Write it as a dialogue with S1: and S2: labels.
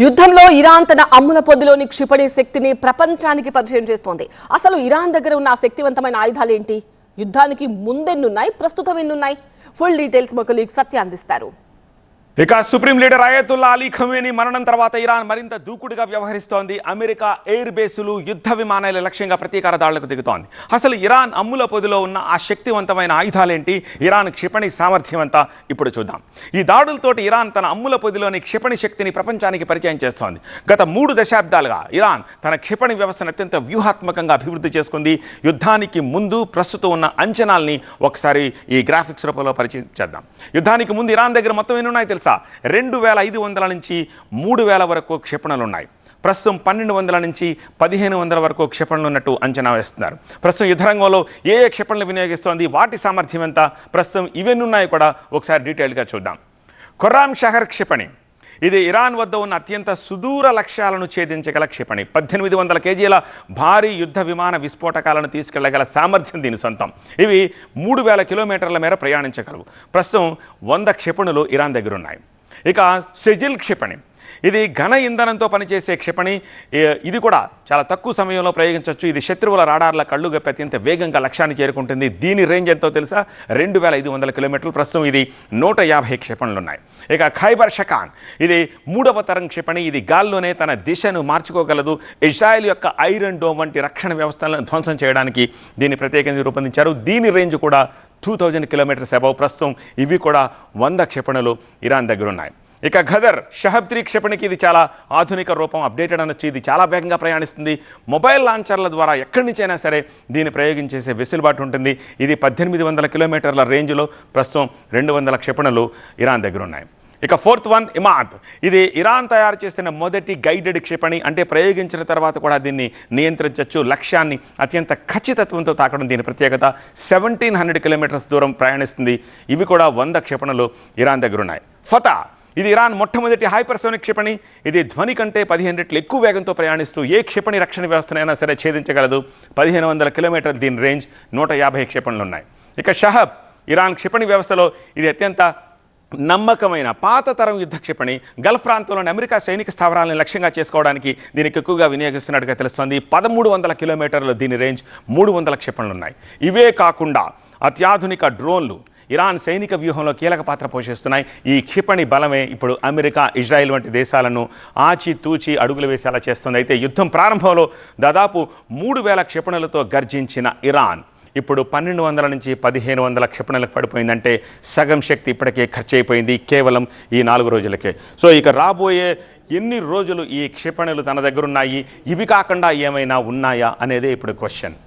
S1: యుద్ధంలో ఇరాన్ తన అమ్ముల పొద్దులోని క్షిపణి శక్తిని ప్రపంచానికి పరిచయం చేస్తోంది. అసలు ఇరాన్ దగ్గర ఉన్న శక్తివంతమైన ఆయుధాలు ఏంటి? యుద్ధానికి ముందెన్నున్నాయి, ప్రస్తుతం ఎన్నున్నాయి? ఫుల్ డీటెయిల్స్ మా కొలీగ్ సత్య అందిస్తారు.
S2: ఇక supreme leader Ayatollah Ali Khamenei మరణం తర్వాత ఇరాన్ మరింత దూకుడుగా వ్యవహరిస్తోంది. అమెరికా ఎయిర్ బేసులు, యుద్ధ విమానాల లక్ష్యంగా ప్రతీకార దాడులకు దిగుతోంది. అసలు ఇరాన్ అమ్ముల పొదిలో ఉన్న ఆ శక్తివంతమైన ఆయుధాలేంటి, ఇరాన్ క్షిపణి సామర్థ్యం అంతా ఇప్పుడు చూద్దాం. ఈ దాడులతోటి ఇరాన్ తన అమ్ముల పొదిలోని క్షిపణి శక్తిని ప్రపంచానికి పరిచయం చేస్తోంది. గత 3 దశాబ్దాలుగా ఇరాన్ తన క్షిపణి వ్యవస్థను అత్యంత వ్యూహాత్మకంగా అభివృద్ధి చేసుకుంది. యుద్ధానికి ముందు ప్రస్తుతం ఉన్న అంచనాల్ని ఒకసారి ఈ గ్రాఫిక్స్ రూపంలో పరిచయం చేద్దాం. యుద్ధానికి ముందు ఇరాన్ దగ్గర మొత్తం ఎన్ని ఉన్నాయి తెలుసా? 2500 నుంచి 3000 వరకు క్షిపణులు ఉన్నాయి. ప్రస్తుతం 1200 నుంచి 1500 వరకు క్షిపణులు ఉన్నట్టు అంచనా వేస్తున్నారు. ప్రస్తుతం యుద్ధరంగంలో ఏ క్షిపణులు వినియోగిస్తోంది, వాటి సామర్థ్యం ఎంత, ప్రస్తుతం ఇవన్నీ ఉన్నాయి కూడా ఒకసారి డీటెయిల్గా చూద్దాం. ఖుర్రామ్ షహర్ క్షిపణి, ఇది ఇరాన్ వద్ద ఉన్న అత్యంత సుదూర లక్ష్యాలను ఛేదించగల క్షిపణి. 1800 కేజీల భారీ యుద్ధ విమాన విస్ఫోటకాలను తీసుకెళ్లగల సామర్థ్యం దీని సొంతం. ఇవి 3000 కిలోమీటర్ల మేర ప్రయాణించగలవు. ప్రస్తుతం 100 క్షిపణులు ఇరాన్ దగ్గర ఉన్నాయి. ఇక సెజిల్ క్షిపణి, ఇది ఘన ఇంధనంతో పనిచేసే క్షిపణి. ఇది కూడా చాలా తక్కువ సమయంలో ప్రయోగించవచ్చు. ఇది శత్రువుల రాడార్ల కళ్ళు గప్పి అత్యంత వేగంగా లక్ష్యాన్ని చేరుకుంటుంది. దీని రేంజ్ ఎంతో తెలుసా? 2500 కిలోమీటర్లు. ప్రస్తుతం ఇది 150 క్షిపణులు ఉన్నాయి. ఇక ఖైబర్ షకాన్, ఇది 3వ తరం క్షిపణి. ఇది గాల్లోనే తన దిశను మార్చుకోగలదు. ఇజ్రాయెల్ యొక్క ఐరన్ డోమ్ వంటి రక్షణ వ్యవస్థలను ధ్వంసం చేయడానికి దీన్ని ప్రత్యేకంగా రూపొందించారు. దీని రేంజ్ కూడా 2000 కిలోమీటర్స్ అబౌవ్. ప్రస్తుతం ఇవి కూడా 100 క్షిపణులు ఇరాన్ దగ్గర ఉన్నాయి. ఇక ఘదర్ షహబ్ 3 క్షిపణికి ఇది చాలా ఆధునిక రూపం, అప్డేటెడ్ అనొచ్చు. ఇది చాలా వేగంగా ప్రయాణిస్తుంది. మొబైల్ లాంచర్ల ద్వారా ఎక్కడి నుంచైనా సరే దీన్ని ప్రయోగించేసే వెసులుబాటు ఉంటుంది. ఇది 1800 కిలోమీటర్ల రేంజ్లో. ప్రస్తుతం 200 క్షిపణులు ఇరాన్ దగ్గర ఉన్నాయి. ఇక 4th వన్ ఇమాద్, ఇది ఇరాన్ తయారు చేసిన మొదటి గైడెడ్ క్షిపణి. అంటే ప్రయోగించిన తర్వాత కూడా దీన్ని నియంత్రించవచ్చు. లక్ష్యాన్ని అత్యంత ఖచ్చితత్వంతో తాకడం దీని ప్రత్యేకత. 1700 కిలోమీటర్స్ దూరం ప్రయాణిస్తుంది. ఇవి కూడా 100 క్షిపణులు ఇరాన్ దగ్గర ఉన్నాయి. ఫతా, ఇది ఇరాన్ మొట్టమొదటి హైపర్సోనిక్ క్షిపణి. ఇది ధ్వని కంటే 15 రెట్లు ఎక్కువ వేగంతో ప్రయాణిస్తూ ఏ క్షిపణి రక్షణ వ్యవస్థనైనా సరే ఛేదించగలదు. 1500 కిలోమీటర్లు దీని రేంజ్. 150 క్షిపణులు ఉన్నాయి. ఇక షహబ్, ఇరాన్ క్షిపణి వ్యవస్థలో ఇది అత్యంత నమ్మకమైన పాత తరం యుద్ధ క్షిపణి. గల్ఫ్ ప్రాంతంలోని అమెరికా సైనిక స్థావరాలను లక్ష్యంగా చేసుకోవడానికి దీనికి ఎక్కువగా వినియోగిస్తున్నట్టుగా తెలుస్తోంది. 1300 కిలోమీటర్లు దీని రేంజ్. 300 క్షిపణులు ఉన్నాయి. ఇవే కాకుండా అత్యాధునిక డ్రోన్లు ఇరాన్ సైనిక వ్యూహంలో కీలక పాత్ర పోషిస్తున్నాయి. ఈ క్షిపణి బలమే ఇప్పుడు అమెరికా, ఇజ్రాయెల్ వంటి దేశాలను ఆచితూచి అడుగులు వేసేలా చేస్తుంది. అయితే యుద్ధం ప్రారంభంలో దాదాపు 3000 క్షిపణులతో గర్జించిన ఇరాన్ ఇప్పుడు 1200 నుంచి 1500 క్షిపణులకు పడిపోయిందంటే సగం శక్తి ఇప్పటికే ఖర్చు అయిపోయింది కేవలం ఈ 4 రోజులకే. సో ఇక రాబోయే ఎన్ని రోజులు ఈ క్షిపణులు తన దగ్గర ఉన్నాయి, ఇవి కాకుండా ఏమైనా ఉన్నాయా అనేదే ఇప్పుడు క్వశ్చన్.